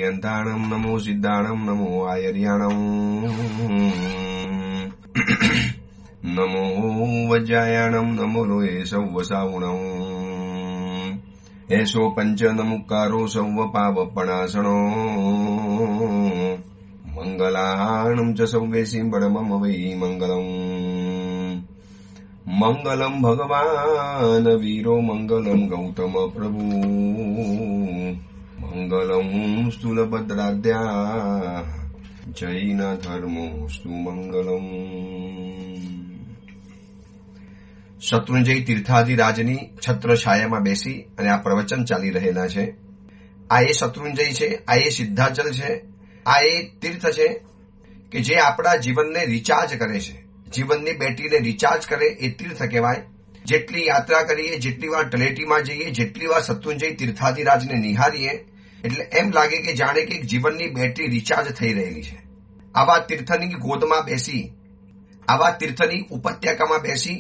पर्यन्ताणं नमो सिद्धाणं नमो आयर्याणं नमो वज्रायाणं नमो लोये सौवसावुणं एषो पञ्चनमुक्कारो सौवपावपणासनो मङ्गलाणं च सौवेशीं बडमम वै मङ्गलम् मंगलम भगवान वीरो मंगलम गौतम प्रभु मंगलम स्थूलभद्राद्या जैन धर्मोस्तु मंगलम। શત્રુંજય તીર્થાધિરાજની છત્રછાયામાં બેસી અને આ પ્રવચન ચાલી રહેલા છે। આ એ શત્રુંજય છે, આ એ સિદ્ધાચલ છે, આ એ તીર્થ છે કે જે આપણા જીવનને રિચાર્જ કરે છે, જીવનની બેટરીને રિચાર્જ કરે એ તીર્થ કહેવાય। જેટલી યાત્રા કરીએ, જેટલી વાર તળેટીમાં જઈએ, જેટલી વાર શત્રુંજય તીર્થાધિરાજને નિહાળીએ એટલે એમ લાગે કે જાણે કે જીવનની બેટરી રિચાર્જ થઈ રહેલી છે। આવા તીર્થની ગોદમાં બેસી, આવા તીર્થની ઉપત્યકામાં બેસી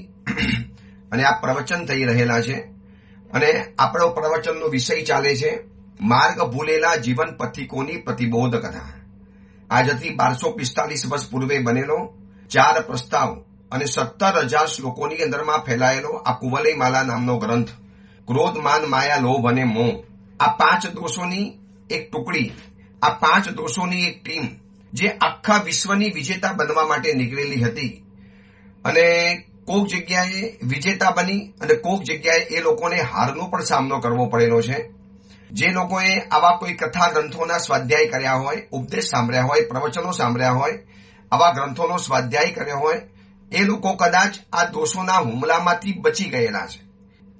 અને આ પ્રવચન થઈ રહેલા છે અને આપણો પ્રવચનનો વિષય ચાલે છે માર્ગ ભૂલેલા જીવન પથિકોની પ્રતિબોધ કથા। આજથી 1245 વર્ષ પૂર્વે બનેલો 4 પ્રસ્તાવ અને 17,000 શ્લોકોની અંદરમાં ફેલાયેલો આ કુવલય માલા નામનો ગ્રંથ, ક્રોધ, માન, માયા, લોભ અને મોહ, આ 5 દોષોની એક ટુકડી, આ 5 દોષોની એક ટીમ જે આખા વિશ્વની વિજેતા બનવા માટે નીકળેલી હતી અને કોક જગ્યાએ વિજેતા બની અને કોક જગ્યાએ એ લોકોને હારનો પણ સામનો કરવો પડેલો છે। જે લોકોએ આવા કોઈ કથા ગ્રંથોના સ્વાધ્યાય કર્યા હોય, ઉપદેશ સાંભળ્યા હોય, પ્રવચનો સાંભળ્યા હોય, આવા ગ્રંથોનો સ્વાધ્યાય કર્યો હોય, એ લોકો કદાચ આ દોષોના હુમલામાંથી બચી ગયેલા છે।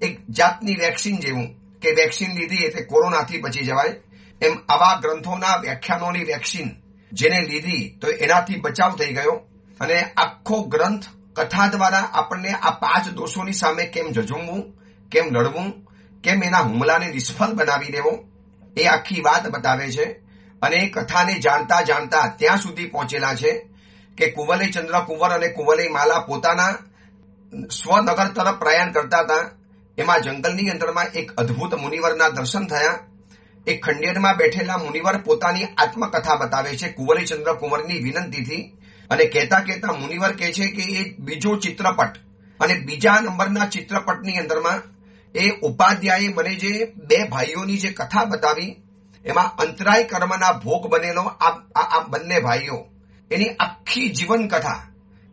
એક જાતની વેક્સિન જેવું કે વેક્સિન લીધી એટલે કોરોનાથી બચી જવાય, એમ આવા ગ્રંથોના વ્યાખ્યાનોની વેક્સિન જેને લીધી તો એનાથી બચાવ થઈ ગયો અને આખો ગ્રંથ કથા દ્વારા આપણને આ 5 દોષોની સામે કેમ ઝઝુમવું, કેમ લડવું, કેમ એના હુમલાને નિષ્ફળ બનાવી દેવો એ આખી વાત બતાવે છે। અને એ કથાને જાણતા જાણતા ત્યાં સુધી પહોંચેલા છે કે કુવલય ચંદ્ર કુંવર અને કુવલય માલા પોતાના સ્વનગર તરફ પ્રયાણ કરતા હતા। એમાં જંગલની અંદરમાં એક અદ્ભુત મુનિવરના દર્શન થયા। એક ખંડેરમાં બેઠેલા મુનિવર પોતાની આત્મકથા બતાવે છે કુવલય ચંદ્ર કુંવરની વિનંતીથી અને કહેતા મુનિવર કહે છે કે એ બીજો ચિત્રપટ અને બીજા નંબરના ચિત્રપટની અંદરમાં એ ઉપાધ્યાયે મને જે 2 ભાઈઓની જે કથા બતાવી એમાં અંતરાય કર્મના ભોગ બનેલો આ બંને ભાઈઓ એની આખી જીવન કથા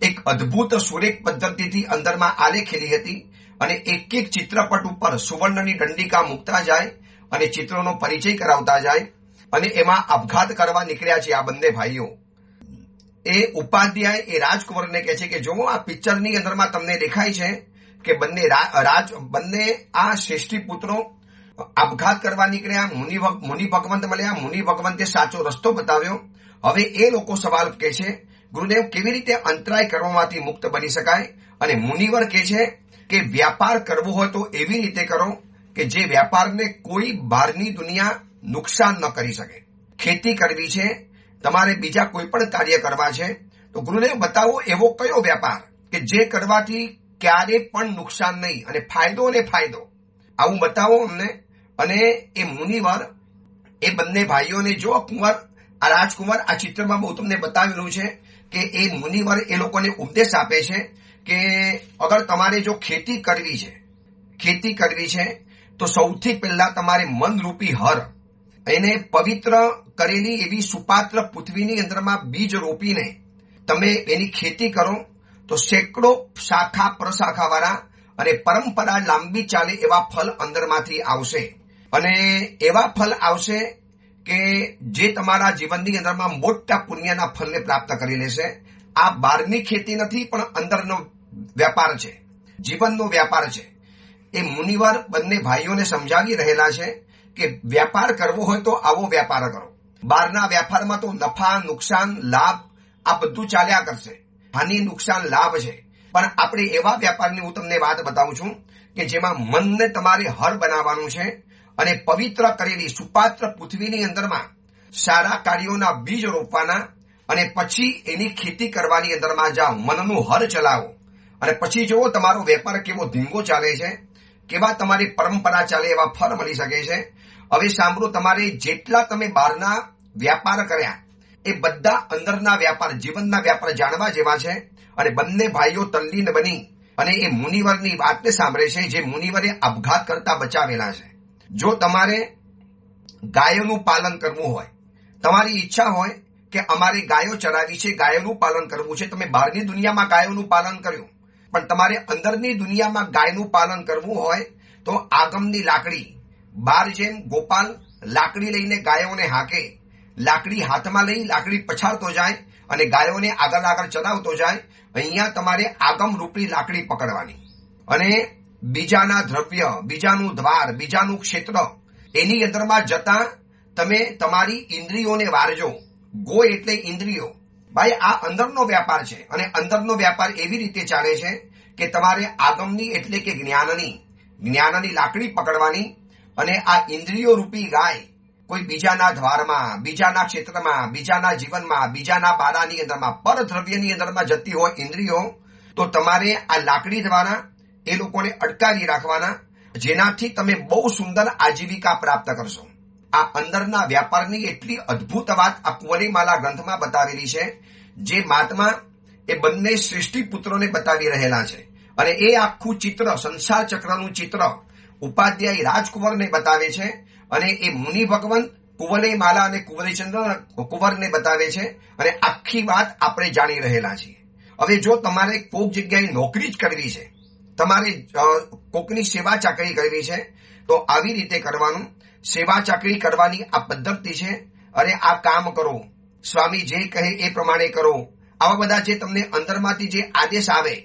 એક અદ્ભુત સુરેખ પદ્ધતિથી અંદરમાં આલેખેલી હતી અને એક એક ચિત્રપટ ઉપર સુવર્ણની દંડિકા મૂકતા જાય અને ચિત્રોનો પરિચય કરાવતા જાય અને એમાં આપઘાત કરવા નીકળ્યા છે આ બંને ભાઈઓ। એ ઉપાધ્યાય એ રાજકુંવરને કહે છે કે જો આ પિક્ચરની અંદરમાં તમને દેખાય છે કે બંને આ શ્રેષ્ઠી પુત્રો આપઘાત કરવા નીકળ્યા, મુનિ ભગવંત મળ્યા, મુનિ ભગવંતે સાચો રસ્તો બતાવ્યો। હવે એ લોકો સવાલ કહે છે ગુરુદેવ કેવી રીતે અંતરાય કર્મમાંથી મુક્ત બની શકાય? અને મુનિવર કહે છે કે વ્યાપાર કરવો હોય તો એવી રીતે કરો કે જે વ્યાપારને કોઈ બહારની દુનિયા નુકસાન ન કરી શકે। ખેતી કરવી છે, તમારે બીજા કોઈ પણ કાર્ય કરવા છે તો ગુરુદેવ બતાવો એવો કયો વ્યાપાર કે જે કરવાથી ક્યારે પણ નુકસાન નહીં અને ફાયદો ને ફાયદો, આવું બતાવો અમને। અને એ મુનિવર એ બંને ભાઈઓને જો કુંવર આ રાજકુમાર આ ચિત્રમાં બહુ તમને બતાવેલું છે કે એ મુનિવર એ લોકોને ઉપદેશ આપે છે કે અગર તમારે જો ખેતી કરવી છે તો સૌથી પહેલા તમારે મનરૂપી હર એને પવિત્ર કરેલી એવી સુપાત્ર પૃથ્વીની અંદરમાં બીજ રોપીને તમે એની ખેતી કરો તો સેંકડો શાખા પ્રશાખા વાળા અને પરંપરા લાંબી ચાલે એવા ફળ અંદરમાંથી આવશે અને એવા ફળ આવશે કે જે તમારા જીવનની અંદરમાં મોટા પુણ્યના ફળને પ્રાપ્ત કરી લેશે। આ બહારની ખેતી નથી પણ અંદરનો વ્યાપાર છે, જીવનનો વ્યાપાર છે। એ મુનિવર બંને ભાઈઓને સમજાવી રહેલા છે કે વ્યાપાર કરવો હોય તો આવો વ્યાપાર કરો। બહારના વ્યાપારમાં તો નફા, નુકસાન, લાભ આ બધું ચાલ્યા કરશે, હાનિ, નુકસાન, લાભ છે, પણ આપણે એવા વ્યાપારની હું તમને વાત બતાવું છું કે જેમાં મનને તમારે હર બનાવવાનું છે અને પવિત્ર કરેલી સુપાત્ર પૃથ્વીની અંદરમાં સારા કાર્યોના બીજ રોપવાના અને પછી એની ખેતી કરવાની અંદરમાં જાઓ, મનનું હર ચલાવો અને પછી જુઓ તમારો વેપાર કેવો ધીંગો ચાલે છે, કેવા તમારી પરંપરા ચાલે એવા ફળ મળી શકે છે। હવે સાંભળો, તમારે જેટલા તમે બહારના વ્યાપાર કર્યા એ બધા અંદરના વ્યાપાર, જીવનના વ્યાપાર જાણવા જેવા છે. અને બંને ભાઈઓ તલ્લીન બની અને એ મુનિવરની વાતને સાંભળે છે, જે મુનિવરે આપઘાત કરતા બચાવેલા છે. જો તમારે ગાયોનું પાલન કરવું હોય, તમારી ઈચ્છા હોય કે અમારે ગાયો ચરાવી છે, ગાયોનું પાલન કરવું છે, તમે બહારની દુનિયામાં ગાયોનું પાલન કર્યું, પણ તમારે અંદરની દુનિયામાં ગાયનું પાલન કરવું હોય તો આગમની લાકડી, બાર જેમ ગોપાલ લાકડી લઈને ગાયોને હાકે, લાકડી હાથમાં લઈ લાકડી પછાડતો જાય અને ગાયોને આગળ આગળ ચલાવતો જાય. અહીંયા તમારે આગમ રૂપી લાકડી પકડવાની અને બીજાના દ્રવ્ય, બીજાનું દ્વાર, બીજાનું ક્ષેત્ર એની અંદરમાં જતા તમે તમારી ઇન્દ્રિયોને વારજો. ગો એટલે ઇન્દ્રિયો. ભાઈ આ અંદરનો વ્યાપાર છે અને અંદરનો વ્યાપાર એવી રીતે ચાલે છે કે તમારે આગમની એટલે કે જ્ઞાનની લાકડી પકડવાની અને આ ઇન્દ્રિયો રૂપી ગાય કોઈ બીજાના દ્વારમાં, બીજાના ક્ષેત્રમાં, બીજાના જીવનમાં, બીજાના બારાની અંદરમાં, પરદ્રવ્યની અંદરમાં જતી હોય ઇન્દ્રિયો, તો તમારે આ લાકડી દ્વારા એ લોકોને અટકાવી રાખવાના, જેનાથી તમે બહુ સુંદર આજીવિકા પ્રાપ્ત કરશો. આ અંદરના વ્યાપારની એટલી અદ્ભુત વાત આ કુંવરીમાલા ગ્રંથમાં બતાવેલી છે, જે મહાત્મા એ બંને સૃષ્ટિ પુત્રોને બતાવી રહેલા છે. અને એ આખું ચિત્ર, સંસાર ચક્રનું ચિત્ર ઉપાધ્યાય રાજકુંવરને બતાવે છે અને એ મુનિ ભગવંત કુંવરીમાલા અને કુંવરને બતાવે છે. અને આખી વાત આપણે જાણી રહેલા છીએ. હવે જો તમારે કોઈક જગ્યાએ નોકરી જ કરવી છે, તમારે કોકની સેવા ચાકરી કરવી છે, તો આવી રીતે કરવાનું. સેવા ચાકરી કરવાની આ પદ્ધતિ છે. અરે આ કામ કરો, સ્વામી જે કહે એ પ્રમાણે કરો. આવા બધા જે તમને અંદરમાંથી જે આદેશ આવે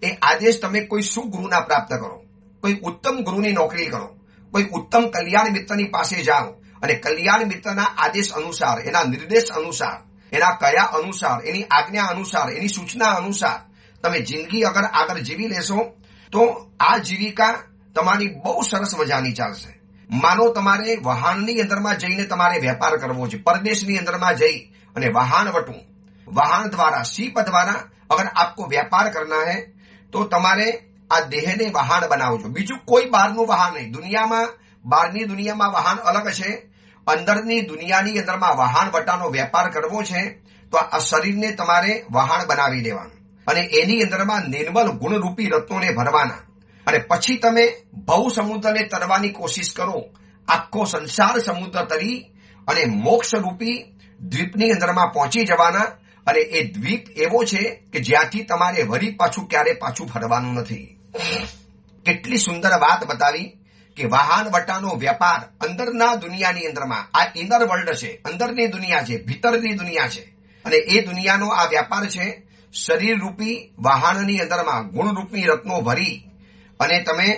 એ આદેશ તમે કોઈ સુગુરુના પ્રાપ્ત કરો, કોઈ ઉત્તમ ગુરુની નોકરી કરો, કોઈ ઉત્તમ કલ્યાણ મિત્રની પાસે જાઓ અને કલ્યાણ મિત્રના આદેશ અનુસાર, એના નિર્દેશ અનુસાર, એના કયા અનુસાર, એની આજ્ઞા અનુસાર, એની સૂચના અનુસાર તમે જિંદગી અગર આગળ જીવી લેશો તો આ જીવિકા તમારી બહુ સરસ મજાની ચાલશે. માનો તમારે વહાણની અંદરમાં જઈને તમારે વેપાર કરવો છે, પરદેશની અંદરમાં જઈ અને વહાણ વટવું, વહાણ દ્વારા, શિપ દ્વારા અગર આપકો વ્યાપાર કરના હૈ તો તમારે આ દેહને વહાણ બનાવજો. બીજું કોઈ બહારનું વહાણ નહીં. દુનિયામાં, બહારની દુનિયામાં વહાણ અલગ છે, અંદરની દુનિયાની અંદરમાં વહાણ વટાનો વેપાર કરવો છે તો આ શરીરને તમારે વહાણ બનાવી દેવાનું અને એની અંદરમાં નિર્મલ ગુણરૂપી રત્નોને ભરવાના. અને પછી તમે ભવ સમુદ્રને તરવાની કોશિશ કરો. આખો સંસાર સમુદ્ર તરી અને મોક્ષ રૂપી દ્વીપની અંદરમાં પહોંચી જવાના. અને એ દ્વીપ એવો છે કે જ્યાંથી તમારે વળી પાછું ક્યારે પાછું ફરવાનું નથી. કેટલી સુંદર વાત બતાવી કે વાહન વટાનો વ્યાપાર અંદરના દુનિયાની અંદરમાં, આ ઇનર વર્લ્ડ છે, અંદરની દુનિયા છે, ભીતરની દુનિયા છે. અને એ દુનિયાનો આ વ્યાપાર છે. શરીર રૂપી વાહનની અંદરમાં ગુણરૂપી રત્નો ભરી અને તમે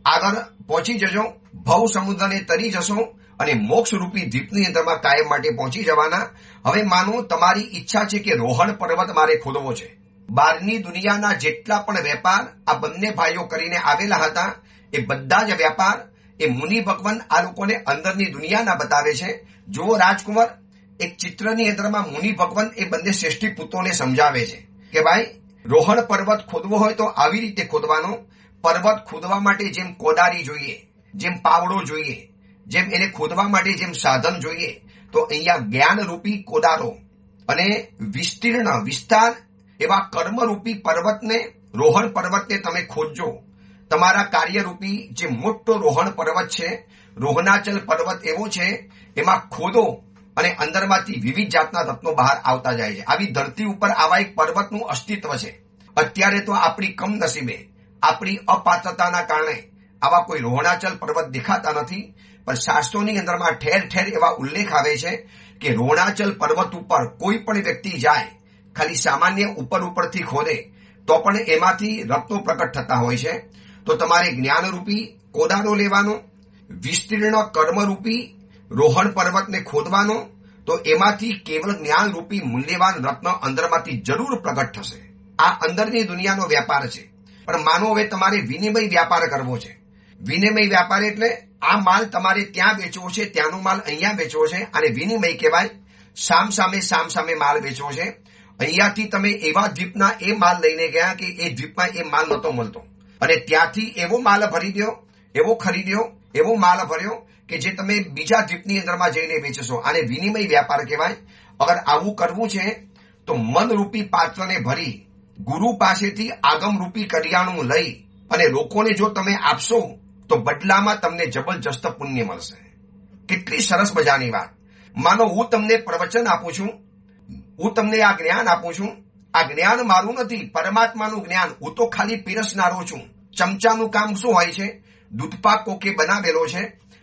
આગળ પહોંચી જજો, ભવ સમુદ્રને તરી જશો અને મોક્ષ રૂપી દ્વીપની અંદરમાં કાયમ માટે પહોંચી જવાના. હવે માનો તમારી ઈચ્છા છે કે રોહણ પર્વત મારે ખોદવો છે. બહારની દુનિયાના જેટલા પણ વેપાર આ બંને ભાઈઓ કરીને આવેલા હતા એ બધા જ વ્યાપાર એ મુનિ ભગવાન આ લોકોને અંદરની દુનિયાના બતાવે છે. જુઓ રાજકુમાર, એક ચિત્રની અંદરમાં મુનિ ભગવાન એ બંને શ્રેષ્ઠી પુત્રોને સમજાવે છે કે ભાઈ રોહણ પર્વત ખોદવો હોય તો આવી રીતે ખોદવાનો. પર્વત ખોદવા માટે જેમ કોદારી જોઈએ, જેમ પાવડો જોઈએ, જેમ એને ખોદવા માટે જેમ સાધન જોઈએ, તો અહીંયા જ્ઞાનરૂપી કોદારો અને વિસ્તાર એવા કર્મરૂપી પર્વતને, રોહણ પર્વતને તમે ખોદજો. તમારા કાર્યરૂપી જે મોટો રોહણ પર્વત છે, રોહનાચલ પર્વત એવો છે, એમાં ખોદો અને અંદરમાંથી વિવિધ જાતના રત્નો બહાર આવતા જાય છે. આવી ધરતી ઉપર આવા એક પર્વતનું અસ્તિત્વ છે. અત્યારે તો આપણી કમનસીબે, આપણી અપાત્રતાના કારણે આવા કોઈ રોહણાચલ પર્વત દેખાતા નથી. પણ શાસ્ત્રોની અંદરમાં ઠેર ઠેર એવા ઉલ્લેખ આવે છે કે રોહણાચલ પર્વત ઉપર કોઈ પણ વ્યક્તિ જાય, ખાલી સામાન્ય ઉપરથી ખોદે તો પણ એમાંથી રત્નો પ્રકટ થતા હોય છે. તો તમારે જ્ઞાનરૂપી કોદારો લેવાનો, વિસ્તીર્ણ કર્મરૂપી રોહણ પર્વતને ખોદવાનો, તો એમાંથી કેવળ જ્ઞાનરૂપી મૂલ્યવાન રત્ન અંદરમાંથી જરૂર પ્રગટ થશે. આ અંદરની દુનિયાનો વ્યાપાર છે. પણ માનો હવે તમારે વિનિમય વ્યાપાર કરવો છે. વિનિમય વ્યાપાર એટલે આ માલ તમારે ત્યાં વેચવો છે, ત્યાંનો માલ અહીંયા વેચવો છે, અને વિનિમય કહેવાય. સામ સામે માલ વેચવો છે. અહીંયાથી તમે એવા દ્વીપના એ માલ લઈને ગયા કે એ દ્વીપમાં એ માલ નહોતો મળતો અને ત્યાંથી એવો માલ ભરી દો, એવો ખરીદ્યો, એવો માલ ભર્યો કે જે તમે બીજા દ્વીપની અંદરમાં જઈને વેચશો. આને વિનિમય વ્યાપાર કહેવાય. અગર આવું કરવું છે તો મનરૂપી પાત્રને ભરી ગુરુ પાસેથી આગમરૂપી કરિયાણું લઈ અને લોકોને જો તમે આપશો તો બદલામાં તમને જબરજસ્ત પુણ્ય મળશે. કેટલી સરસ મજાની વાત. માનો હું તમને પ્રવચન આપું છું, હું તમને આ જ્ઞાન આપું છું. આ જ્ઞાન મારું નથી, પરમાત્માનું જ્ઞાન. હું તો ખાલી પીરસનારો છું. ચમચાનું કામ શું હોય છે? દૂધપાક કોકે બનાવેલો છે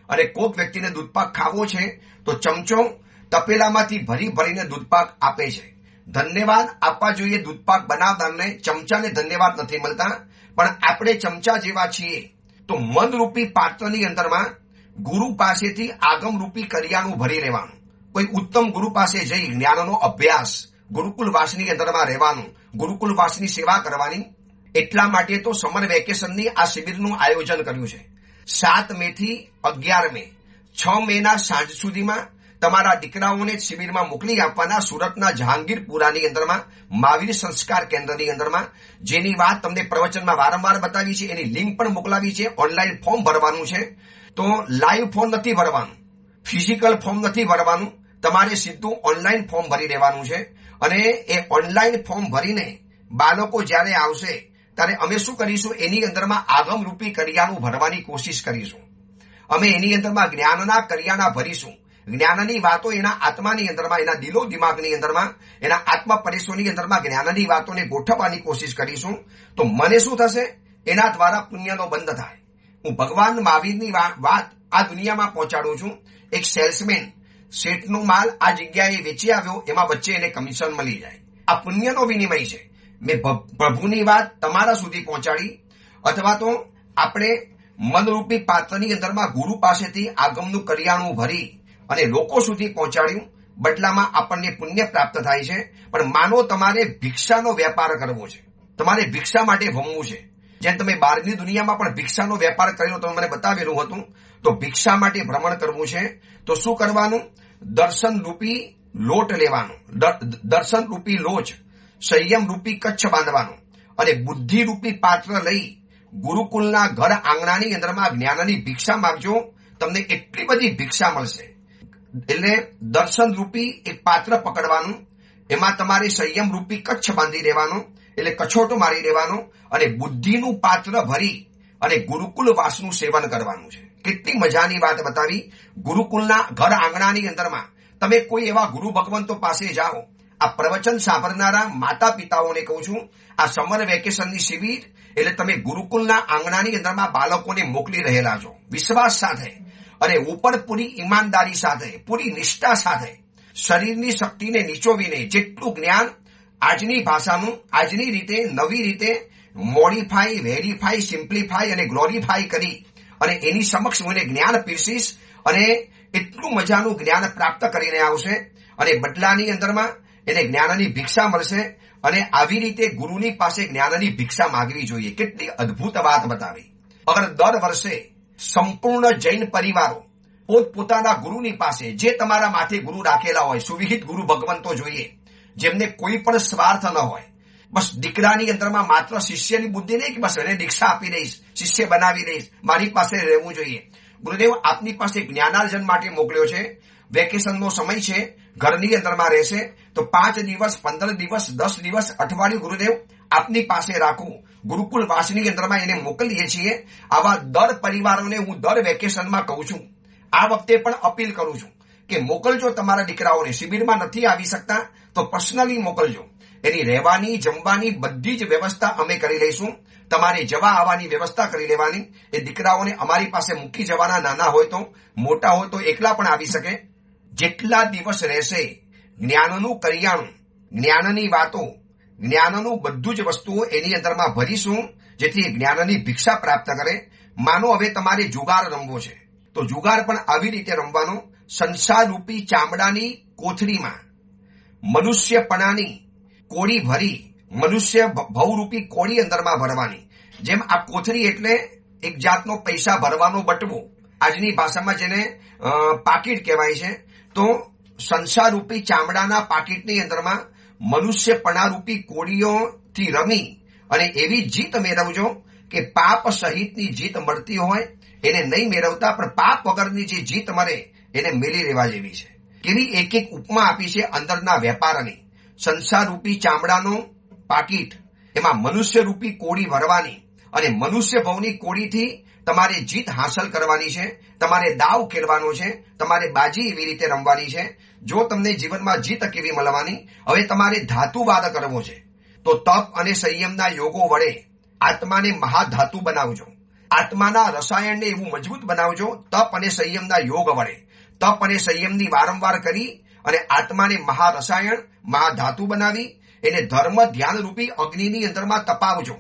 અને કોક વ્યક્તિને દૂધપાક ખાવો છે તો ચમચો તપેલામાંથી ભરી ભરીને દૂધપાક આપે છે. ધન્યવાદ આપવા જોઈએ દૂધપાક બનાવનારને, ચમચાને ધન્યવાદ નથી મળતા. પણ આપણે ચમચા જેવા છીએ. તો મનરૂપી પાત્રની અંદરમાં ગુરુ પાસેથી આગમરૂપી કરિયાણું ભરી લેવાનું. કોઈ ઉત્તમ ગુરુ પાસે જઈ જ્ઞાનનો અભ્યાસ, ગુરુકુલવાસની અંદરમાં રહેવાનું, ગુરુકુલવાસની સેવા કરવાની. એટલા માટે તો સમર વેકેશનની આ શિબિરનું આયોજન કર્યું છે. 7 મે થી 11 મે, 6 મેના સાંજ સુધીમાં તમારા દીકરાઓને શિબિરમાં મોકલી આપવાના. સુરતના જહાંગીરપુરાની અંદરમાં મહાવીર સંસ્કાર કેન્દ્રની અંદરમાં, જેની વાત તમને પ્રવચનમાં વારંવાર બતાવી છે. એની લિંક પણ મોકલાવી છે. ઓનલાઈન ફોર્મ ભરવાનું છે. તો લાઈવ ફોર્મ નથી ભરવાનું, ફિઝિકલ ફોર્મ નથી ભરવાનું. તમારે સીધું ઓનલાઈન ફોર્મ ભરી દેવાનું છે. અને એ ઓનલાઈન ફોર્મ ભરીને બાળકો જ્યારે આવશે ત્યારે અમે શું કરીશું, એની અંદરમાં આગમરૂપી કરિયાણું ભરવાની કોશિશ કરીશું. અમે એની અંદરમાં જ્ઞાનના કરિયાણા ભરીશું. જ્ઞાનની વાતો એના આત્માની અંદરમાં, એના દિલો દિમાગની અંદરમાં, એના આત્મા પરેશોની અંદરમાં જ્ઞાનની વાતોને ગોઠવવાની કોશિશ કરીશું. તો મને શું થશે? એના દ્વારા પુણ્યનો બંધ થાય. હું ભગવાન મહાવીરની વાત આ દુનિયામાં પહોંચાડું છું. એક સેલ્સમેન શેઠનો માલ આ જગ્યાએ વેચી આવ્યો, એમાં વચ્ચે એને કમિશન મળી જાય. આ પુણ્યનો વિનિમય છે. મેં પ્રભુની વાત તમારા સુધી પહોંચાડી. અથવા તો આપણે મનરૂપી પાત્રની અંદરમાં ગુરુ પાસેથી આગમનું કરિયાણું ભરી અને લોકો સુધી પહોંચાડ્યું. બદલામાં આપણને પુણ્ય પ્રાપ્ત થાય છે. પણ માનો તમારે ભિક્ષાનો વેપાર કરવો છે, તમારે ભિક્ષા માટે ભમવું છે. જેમ તમે બહારની દુનિયામાં પણ ભિક્ષાનો વેપાર કરેલો તમે મને બતાવેલું હતું. તો ભિક્ષા માટે ભ્રમણ કરવું છે તો શું કરવાનું? દર્શન રૂપી લોટ લેવાનું, દર્શન રૂપી લોચ, સંયમ રૂપી કચ્છ બાંધવાનું અને બુદ્ધિ રૂપી પાત્ર લઈ ગુરુકુલના ઘર આંગણાની અંદરમાં જ્ઞાનની ભિક્ષા માંગજો. તમને એટલી બધી ભિક્ષા મળશે. એટલે દર્શન રૂપી એક પાત્ર પકડવાનું, એમાં તમારે સંયમ રૂપી કચ્છ બાંધી દેવાનું, એટલે કછોટો મારી દેવાનો અને બુદ્ધિનું પાત્ર ભરી અને ગુરુકુલ વાસનું સેવન કરવાનું છે. કેટલી મજાની વાત બતાવી. ગુરુકુલના ઘર આંગણાની અંદરમાં તમે કોઈ એવા ગુરુ ભગવંતો પાસે જાઓ. આ પ્રવચન સાંભળનારા માતા પિતાઓને કહું છું, આ સમર વેકેશનની શિબિર એટલે તમે ગુરુકુલના આંગણાની અંદરમાં બાળકોને મોકલી રહેલા છો વિશ્વાસ સાથે અને ઉપર પૂરી ઈમાનદારી સાથે, પૂરી નિષ્ઠા સાથે, શરીરની શક્તિને નીચોવીને જેટલું જ્ઞાન આજની ભાષાનું આજની રીતે નવી રીતે મોડિફાઈ, વેરીફાઈ, સિમ્પ્લિફાઈ અને ગ્લોરીફાઈ કરી અને એની સમક્ષ હું એને જ્ઞાન પીરસીશ અને એટલું મજાનું જ્ઞાન પ્રાપ્ત કરીને આવશે અને બદલાની અંદરમાં એને જ્ઞાનની ભિક્ષા મળશે. અને આવી રીતે ગુરુની પાસે જ્ઞાનની ભિક્ષા માંગવી જોઈએ. કેટલી અદ્ભુત વાત બતાવી. અગર દર વર્ષે સંપૂર્ણ જૈન પરિવારો પોતપોતાના ગુરુની પાસે, જે તમારા માથે ગુરુ રાખેલા હોય, સુવિહિત ગુરુ ભગવંતો જોઈએ, જેમને કોઈ પણ સ્વાર્થ ન હોય, બસ દીકરાની અંદરમાં માત્ર શિષ્યની બુદ્ધિ નહીં કે બસ એને દીક્ષા આપી દઈશ, શિષ્ય બનાવી દઈશ, મારી પાસે રહેવું જોઈએ. ગુરુદેવ આપની પાસે જ્ઞાનાર્જન માટે મોકલ્યો છે, વેકેશનનો સમય છે, ઘરની અંદરમાં રહેશે તો 5 દિવસ, 15 દિવસ, 10 દિવસ, અઠવાડિયું ગુરુદેવ આપની પાસે રાખું. ગુરુકુલ વાસની અંદરમાં એને મોકલીએ છીએ. આવા દર પરિવારોને હું દર વેકેશનમાં કહું છું. આ વખતે પણ અપીલ કરું છું કે મોકલજો તમારા દીકરાઓને. શિબિરમાં નથી આવી શકતા તો પર્સનલી મોકલજો. એની રહેવાની, જમવાની બધી જ વ્યવસ્થા અમે કરી લઈશું. તમારે જવા આવવાની વ્યવસ્થા કરી લેવાની. એ દીકરાઓને અમારી પાસે મૂકી જવાના, નાના હોય તો, મોટા હોય તો એકલા પણ આવી શકે. જેટલા દિવસ રહેશે જ્ઞાનનું કરિયાણું, જ્ઞાનની વાતો, જ્ઞાનનું બધું જ વસ્તુઓ એની અંદરમાં ભરીશું, જેથી જ્ઞાનની ભિક્ષા પ્રાપ્ત કરે. માનો હવે તમારે જુગાર રમવો છે તો જુગાર પણ આવી રીતે રમવાનો. સંસાર રૂપી ચામડાની કોથળીમાં મનુષ્યપણાની કોળી ભરી, મનુષ્ય ભવરૂપી કોળી અંદરમાં ભરવાની. જેમ આ કોથળી એટલે એક જાતનો પૈસા ભરવાનો બટવો, આજની ભાષામાં જેને પાકીટ કહેવાય છે. તો સંસાર રૂપી ચામડાના પાકીટની અંદરમાં મનુષ્યપણા રૂપી કોળીઓથી રમી અને એવી જીત મેળવજો કે પાપ સહિતની જીત મળતી હોય એને નહીં મેળવતા, પણ પાપ વગરની જે જીત મળે એને મેળવી લેવા જેવી છે. કેવી એક એક ઉપમા આપી છે અંદરના વેપારની. સંસાર રૂપી ચામડાનો પાકીટ, એમાં મનુષ્ય રૂપી કોળી ભરવાની, અને મનુષ્ય ભવની કોળીથી તમારે જીત હાંસલ કરવાની છે. તમારે દાવ ખેલવાનો છે, તમારે બાજી એવી રીતે રમવાની છે. જો તમને જીવનમાં જીત કેવી મળવાની, હવે તમારે ધાતુવાદ કરવો છે. તો તપ અને સંયમના યોગો વડે આત્માને મહાધાતુ બનાવજો. આત્માના રસાયણને એવું મજબૂત બનાવજો તપ અને સંયમના યોગ વડે. તપ અને સંયમની વારંવાર કરી અને આત્માને મહારસાયણ મહાધાતુ બનાવી એને ધર્મ ધ્યાન રૂપી અગ્નિની અંદરમાં તપાવજો,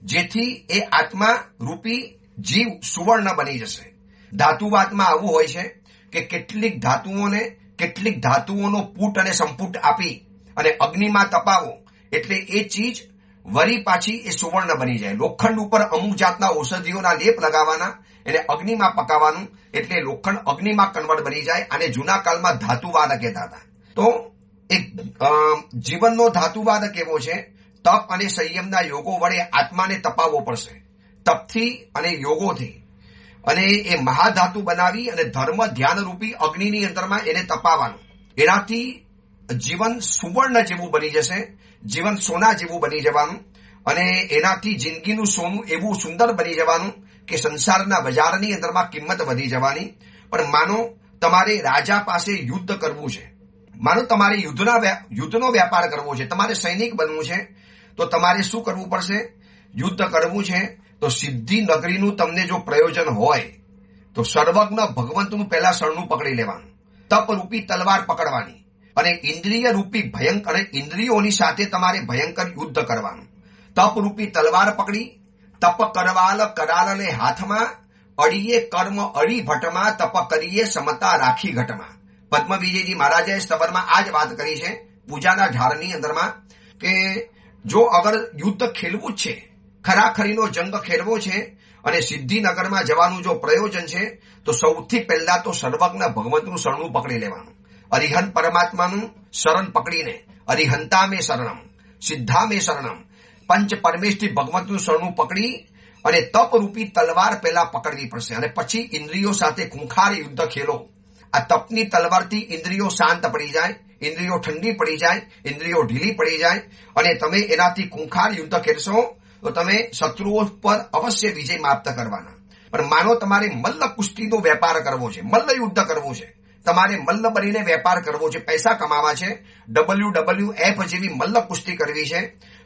જેથી એ આત્મા રૂપી જીવ સુવર્ણ બની જશે. ધાતુવાદમાં આવું હોય છે કે કેટલીક ધાતુઓનો પૂટ અને સંપુટ આપી અને અગ્નિમાં તપાવો એટલે એ ચીજ વરી પાછી એ સુવર્ણ બની જાય. લોખંડ ઉપર અમુક જાતના ઔષધિઓના લેપ લગાવવાના, એને અગ્નિમાં પકાવવાનું એટલે લોખંડ અગ્નિમાં કન્વર્ટ બની જાય. અને જૂના કાળમાં ધાતુવાદ કહેતા હતા. તો એક જીવનનો ધાતુવાદ કેવો છે? તપ અને સંયમના યોગો વડે આત્માને તપાવવો પડશે. તપથી અને યોગોથી, અને એ મહાધાતુ બનાવી અને ધર્મ ધ્યાન રૂપી અગ્નિની અંદરમાં એને તપાવવાનું. એનાથી જીવન સુવર્ણ જેવું બની જશે, જીવન સોના જેવું બની જવાનું, અને એનાથી જિંદગીનું સોનું એવું સુંદર બની જવાનું કે સંસારના બજારની અંદરમાં કિંમત વધી જવાની. પણ માનો તમારે રાજા પાસે યુદ્ધ કરવું છે, માનો તમારે યુદ્ધનો વ્યાપાર કરવો છે, તમારે સૈનિક બનવું છે, તો તમારે શું કરવું પડશે? યુદ્ધ કરવું છે તો સિદ્ધિ નગરીનું તમને જો પ્રયોજન હોય તો સર્વજ્ઞ ભગવંતનું પહેલા શરણું પકડી લેવાનું, તપ રૂપી તલવાર પકડવાની, અને ઇન્દ્રિય રૂપી ભયંકર ઇન્દ્રિયોની સાથે તમારે ભયંકર યુદ્ધ કરવાનું. તપ રૂપી તલવાર પકડી તપ કરવાલ કરાલને હાથમાં, અડીએ કર્મ અડી ભટમાં, તપ કરીએ સમતા રાખી ઘટમાં. પદ્મ વિજયજી મહારાજે સ્તવરમાં આ જ વાત કરી છે પૂજાના ઝાડની અંદરમાં કે જો અગર યુદ્ધ ખેલવું જ છે, ખરાખરીનો જંગ ખેલવો છે અને સિદ્ધિનગરમાં જવાનું જો પ્રયોજન છે, તો સૌથી પહેલા તો સર્વજ્ઞ ભગવંતનું શરણું પકડી લેવાનું. અરિહંત પરમાત્માનું શરણ પકડીને અરિહંતા મે શરણમ સિદ્ધા મે શરણમ, પંચ પરમેશથી ભગવંતનું શરણું પકડી અને તપ રૂપી તલવાર પહેલા પકડવી પડશે. અને પછી ઇન્દ્રિયો સાથે ખૂંખાર યુદ્ધ ખેલો. આ તપની તલવારથી ઇન્દ્રિયો શાંત પડી જાય, ઇન્દ્રિયો ઠંડી પડી જાય, ઇન્દ્રિયો ઢીલી પડી જાય, અને તમે એનાથી ખૂંખાર યુદ્ધ ખેલશો તો તમે શત્રુઓ પર અવશ્ય વિજય પ્રાપ્ત કરવાના. પણ માનો તમારે મલ્લ કુસ્તીનો વેપાર કરવો છે, મલ્લ યુદ્ધ કરવું છે, તમારે મલ્લ બનીને વેપાર કરવો છે, પૈસા કમાવા છે, WWF જેવી મલ્લ કુસ્તી કરવી છે,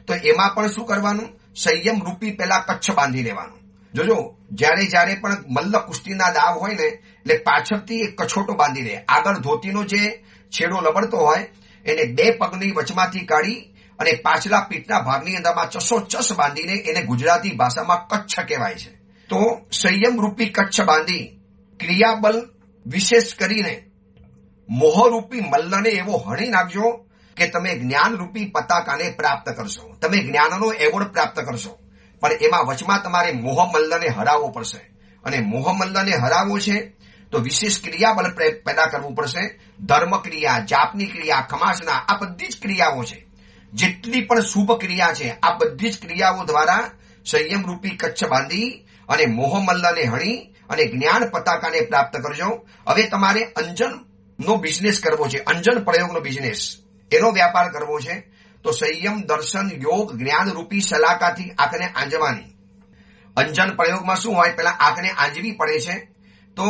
તો એમાં પણ શું કરવાનું? સંયમ રૂપી પેલા કચ્છ બાંધી લેવાનું. જોજો, જ્યારે પણ મલ્લ કુસ્તીના દાવ હોય ને એટલે પાછળથી એક કછોટો બાંધી દે. આગળ ધોતીનો જે છેડો લબડતો હોય એને બે પગની વચમાંથી કાઢી અને પાછલા પીઠના ભાગની અંદરમાં ચસો બાંધીને એને ગુજરાતી ભાષામાં કચ્છ કહેવાય છે. તો સંયમ રૂપી કચ્છ બાંધી ક્રિયાબલ વિશેષ કરીને મોહરૂપી મલ્લને એવો હણી નાખજો કે તમે જ્ઞાન રૂપી પતાકાને પ્રાપ્ત કરશો, તમે જ્ઞાનનો એવોર્ડ પ્રાપ્ત કરશો. પણ એમાં વચમાં તમારે મોહ મલ્લને હરાવવો પડશે, અને મોહ મલ્લને હરાવવો છે તો વિશેષ ક્રિયાબલ પેદા કરવું પડશે. ધર્મ ક્રિયા, જાપની ક્રિયા, ખમાસના, આ બધી જ ક્રિયાઓ છે. જેટલી પણ શુભ ક્રિયા છે આ બધી જ ક્રિયાઓ દ્વારા સંયમ રૂપી કચ્છ બાંધી અને મોહ મલ્લને હણી અને જ્ઞાન પતાકાને પ્રાપ્ત કરજો. હવે તમારે અંજનનો બિઝનેસ કરવો છે, અંજન પ્રયોગનો બિઝનેસ, એનો વ્યાપાર કરવો છે. તો સંયમ, દર્શન, યોગ, જ્ઞાન રૂપી સલાકાથી આંખને આંજવાની. અંજન પ્રયોગમાં શું હોય? પેલા આંખને આંજવી પડે છે. તો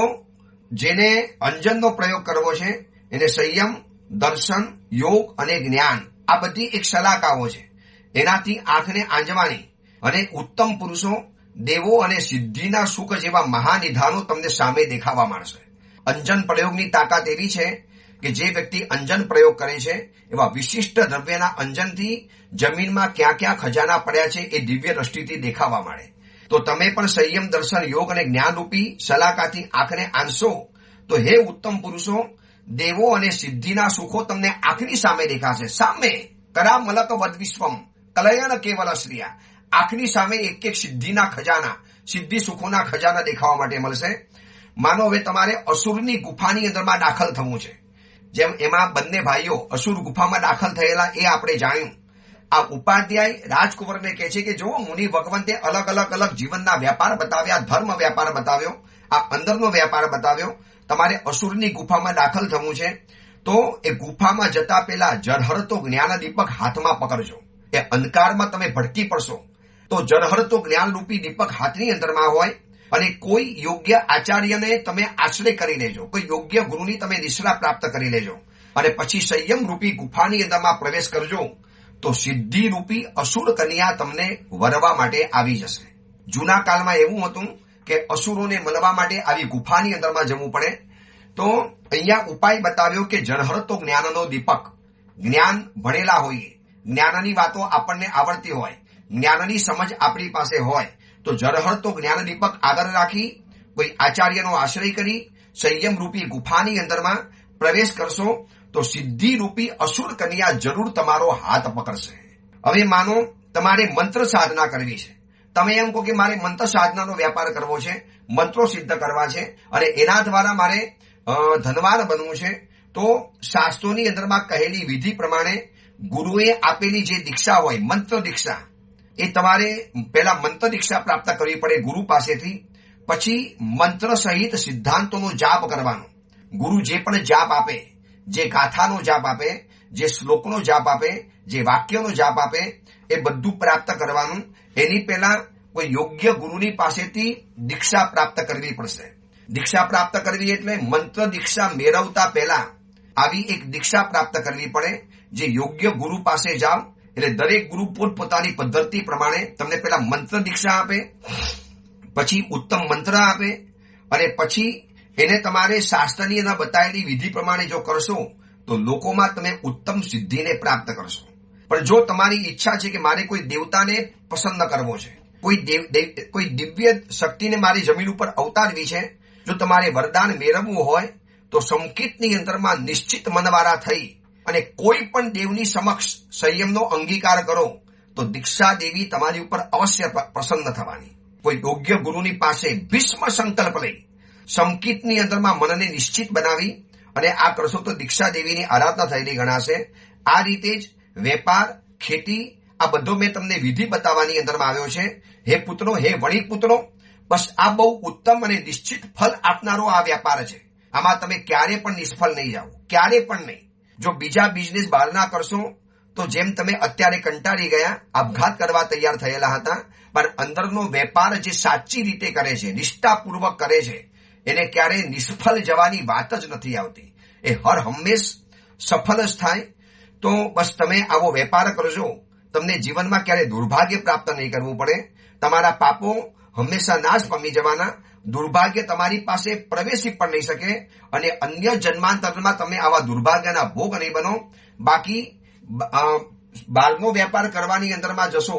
જેને અંજનનો પ્રયોગ કરવો છે એને સંયમ, દર્શન, યોગ અને જ્ઞાન આ બધી એક સલાકાઓ છે, એનાથી આંખને આંજવાની. અને ઉત્તમ પુરુષો, દેવો અને સિદ્ધિના સુખ જેવા મહાનિધાનો તમને સામે દેખાવા માંડશે. અંજન પ્રયોગની તાકાત એવી છે કે જે વ્યક્તિ અંજન પ્રયોગ કરે છે એવા વિશિષ્ટ દ્રવ્યના અંજનથી જમીનમાં ક્યાં ક્યાં ખજાના પડ્યા છે એ દિવ્ય દ્રષ્ટિથી દેખાવા માંડે. તો તમે પણ સંયમ, દર્શન, યોગ અને જ્ઞાન રૂપી સલાકાથી આંખને આંસો તો હે ઉત્તમ પુરુષો, દેવો અને સિદ્ધિના સુખો તમને આંખની સામે દેખાશે. સામે કરા મલક વદ વિશ્વમ કલયન કેવલ શ્રિયા, આંખની સામે એક એક સિદ્ધિના ખજાના, સિદ્ધિ સુખોના ખજાના દેખાવા માટે મળશે. માનો હવે તમારે અસુરની ગુફાની અંદરમાં દાખલ થવું છે. જેમ એમાં બંને ભાઈઓ અસુર ગુફામાં દાખલ થયેલા એ આપણે જાણ્યું. આ ઉપાધ્યાય રાજકુંવરને કહે છે કે જો મુનિ ભગવંતે અલગ અલગ જીવનના વ્યાપાર બતાવ્યા, ધર્મ વ્યાપાર બતાવ્યો, આ અંદરનો વ્યાપાર બતાવ્યો. તમારે અસુરની ગુફામાં દાખલ થવું છે તો એ ગુફામાં જતા પહેલા જરહરતો જ્ઞાન દીપક હાથમાં પકડજો. એ અંધકારમાં તમે ભટકી પડશો તો જરહરતો જ્ઞાન રૂપી દીપક હાથની અંદરમાં હોય અને કોઈ યોગ્ય આચાર્યને તમે આશ્રય કરી લેજો, કોઈ યોગ્ય ગુરુની તમે નિષ્ઠા પ્રાપ્ત કરી લેજો અને પછી સંયમ રૂપી ગુફાની અંદરમાં પ્રવેશ કરજો તો સિદ્ધિ રૂપી અસુર કન્યા તમને વરવા માટે આવી જશે. જૂના કાળમાં એવું હતું કે અસુરોને મળવા માટે આવી ગુફાની અંદરમાં જવું પડે. તો અહીંયા ઉપાય બતાવ્યો કે જરહરતો જ્ઞાનનો દીપક, જ્ઞાન ભણેલા હોઈએ, જ્ઞાનની વાતો આપણને આવડતી હોય, જ્ઞાનની સમજ આપણી પાસે હોય તો જરહરતો જ્ઞાન દીપક આગળ રાખી કોઈ આચાર્યનો આશ્રય કરી સંયમ રૂપી ગુફાની અંદરમાં પ્રવેશ કરશો તો સિદ્ધિ રૂપી અસુર કન્યા જરૂર તમારો હાથ પકડશે. હવે માનો તમારે મંત્ર સાધના કરવી છે, તમે એમ કહો કે મારે મંત્ર સાધનાનો વ્યાપાર કરવો છે, મંત્રો સિદ્ધ કરવા છે અને એના દ્વારા મારે ધનવાન બનવું છે, તો શાસ્ત્રોની અંદરમાં કહેલી વિધિ પ્રમાણે ગુરુએ આપેલી જે દીક્ષા હોય મંત્ર દીક્ષા, એ તમારે પહેલા મંત્ર દીક્ષા પ્રાપ્ત કરવી પડે ગુરુ પાસેથી. પછી મંત્ર સહિત સિદ્ધાંતોનો જાપ કરવાનો. ગુરુ જે પણ જાપ આપે, જે ગાથાનો જાપ આપે, જે શ્લોકનો જાપ આપે, જે વાક્યનો જાપ આપે, એ બધું પ્રાપ્ત કરવાનું. એની પહેલા કોઈ યોગ્ય ગુરુની પાસેથી દીક્ષા પ્રાપ્ત કરવી પડશે. દીક્ષા પ્રાપ્ત કરવી એટલે મંત્ર દીક્ષા મેળવતા પહેલા આવી એક દીક્ષા પ્રાપ્ત કરવી પડે. જે યોગ્ય ગુરુ પાસે જાઓ એટલે દરેક ગુરુ પોતપોતાની પદ્ધતિ પ્રમાણે તમને પહેલા મંત્ર દીક્ષા આપે, પછી ઉત્તમ મંત્ર આપે અને પછી એને તમારે શાસ્ત્રની અંદર બતાવેલી વિધિ પ્રમાણે જો કરશો તો લોકોમાં તમે ઉત્તમ સિદ્ધિને પ્રાપ્ત કરશો. પણ જો તમારી ઈચ્છા છે કે મારે કોઈ દેવતાને પસંદ કરવો છે, કોઈ દિવ્ય શક્તિને મારી જમીન ઉપર અવતારવી છે, જો તમારે વરદાન મેળવવું હોય તો સંકિતની અંદરમાં નિશ્ચિત મનવાળા થઈ અને કોઈ પણ દેવની સમક્ષ સંયમનો અંગીકાર કરો તો દીક્ષા દેવી તમારી ઉપર અવશ્ય પ્રસન્ન થવાની. કોઈ યોગ્ય ગુરુની પાસે ભીષ્મ સંકલ્પ લઈ સંકિતની અંદરમાં મનને નિશ્ચિત બનાવી અને આ કરશો તો દીક્ષા દેવીની આરાધના થયેલી ગણાશે. આ રીતે જ વેપાર, ખેતી, આ બધો મેં તમને વિધિ બતાવવાની અંદરમાં આવ્યો છે. હે પુત્રો, હે વણિક પુત્રો, બસ આ બહુ ઉત્તમ અને નિશ્ચિત ફલ આપનારો આ વ્યાપાર છે. આમાં તમે ક્યારે પણ નિષ્ફળ નહીં જાઓ, ક્યારે પણ નહીં. જો બીજા બિઝનેસ બહારના કરશો તો જેમ તમે અત્યારે કંટાળી ગયા, આપઘાત કરવા તૈયાર થયેલા હતા, પણ અંદરનો વેપાર જે સાચી રીતે કરે છે, નિષ્ઠાપૂર્વક કરે છે, એને ક્યારેય નિષ્ફળ જવાની વાત જ નથી આવતી. એ હર હંમેશ સફળ જ થાય. તો બસ તમે આવો વેપાર કરજો, તમને જીવનમાં ક્યારે દુર્ભાગ્ય પ્રાપ્ત નહીં કરવું પડે. તમારા પાપો હંમેશા નાશ પામી જવાના, દુર્ભાગ્ય તમારી પાસે પ્રવેશી પણ નહીં શકે અને અન્ય જન્માંતરમાં તમે આવા દુર્ભાગ્યના ભોગ નહીં બનો. બાકી બહારનો વેપાર કરવાની અંદરમાં જશો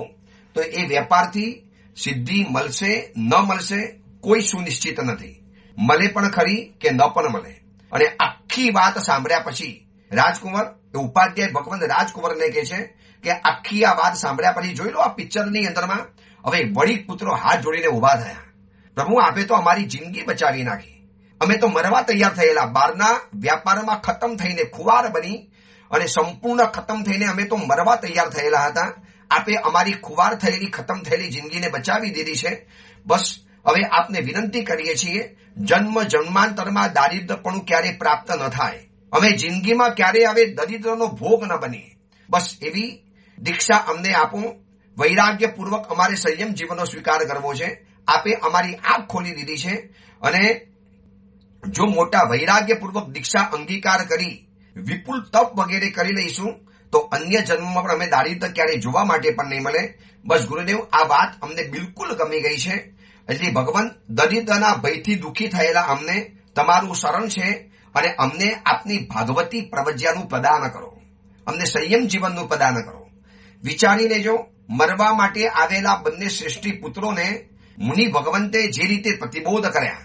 તો એ વેપારથી સિદ્ધિ મળશે ન મળશે કોઈ સુનિશ્ચિત નથી. મળે પણ ખરી કે ન પણ મળે. અને આખી વાત સાંભળ્યા પછી રાજકુંવર, એ ઉપાધ્યાય ભગવંત રાજકુંવરને કહે છે કે આખી આ વાત સાંભળ્યા પછી જોઈ લો આ પિક્ચરની અંદરમાં હવે વણિક પુત્રો હાથ જોડીને ઉભા થયા. પ્રભુ, આપે તો અમારી જિંદગી બચાવી નાખી, અમે તો મરવા તૈયાર થયેલા, બહારના વ્યાપારમાં ખતમ થઈને ખુવાર બની અને સંપૂર્ણ ખતમ થઈને અમે તો મરવા તૈયાર થયેલા હતા. આપે અમારી ખુવાર થયેલી ખતમ થયેલી જિંદગીને બચાવી દીધી છે. બસ હવે આપને વિનંતી કરીએ છીએ, જન્મ જન્માંતરમાં દારિદ્રપણું ક્યારે પ્રાપ્ત ન થાય, અમે જિંદગીમાં ક્યારે હવે દરિદ્રનો ભોગ ન બનીએ. બસ એવી દીક્ષા અમને આપો. વૈરાગ્યપૂર્વક અમારે સંયમ જીવનનો સ્વીકાર કરવો છે. આપે અમારી આંખ ખોલી દીધી છે અને જો મોટા વૈરાગ્યપૂર્વક દીક્ષા અંગીકાર કરી વિપુલ તપ વગેરે કરી લઈશું તો અન્ય જન્મમાં પણ અમે દારિદ્ર ક્યારે જોવા માટે પણ નહીં મળે. બસ ગુરુદેવ, આ વાત અમને બિલકુલ ગમી ગઈ છે. એટલે ભગવાન, દરિદ્રના ભયથી દુઃખી થયેલા અમને તમારું શરણ છે અને અમને આપની ભાગવતી પ્રવજ્યાનું પ્રદાન કરો, અમને સંયમ જીવનનું પ્રદાન કરો. વિચારી લેજો, મરવા માટે આવેલા બંને શ્રેષ્ઠી પુત્રોને મુનિ ભગવંતે જે રીતે પ્રતિબોધ કર્યા,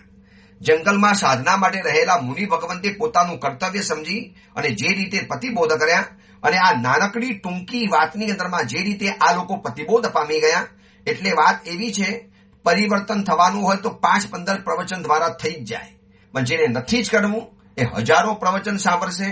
જંગલમાં સાધના માટે રહેલા મુનિ ભગવંતે પોતાનું કર્તવ્ય સમજી અને જે રીતે પ્રતિબોધ કર્યા અને આ નાનકડી ટૂંકી વાતની અંદરમાં જે રીતે આ લોકો પ્રતિબોધ પામી ગયા, એટલે વાત એવી છે, પરિવર્તન થવાનું હોય તો 5-15 પ્રવચન દ્વારા થઈ જ જાય. પણ જેને નથી જ કરવું એ હજારો પ્રવચન સાંભળશે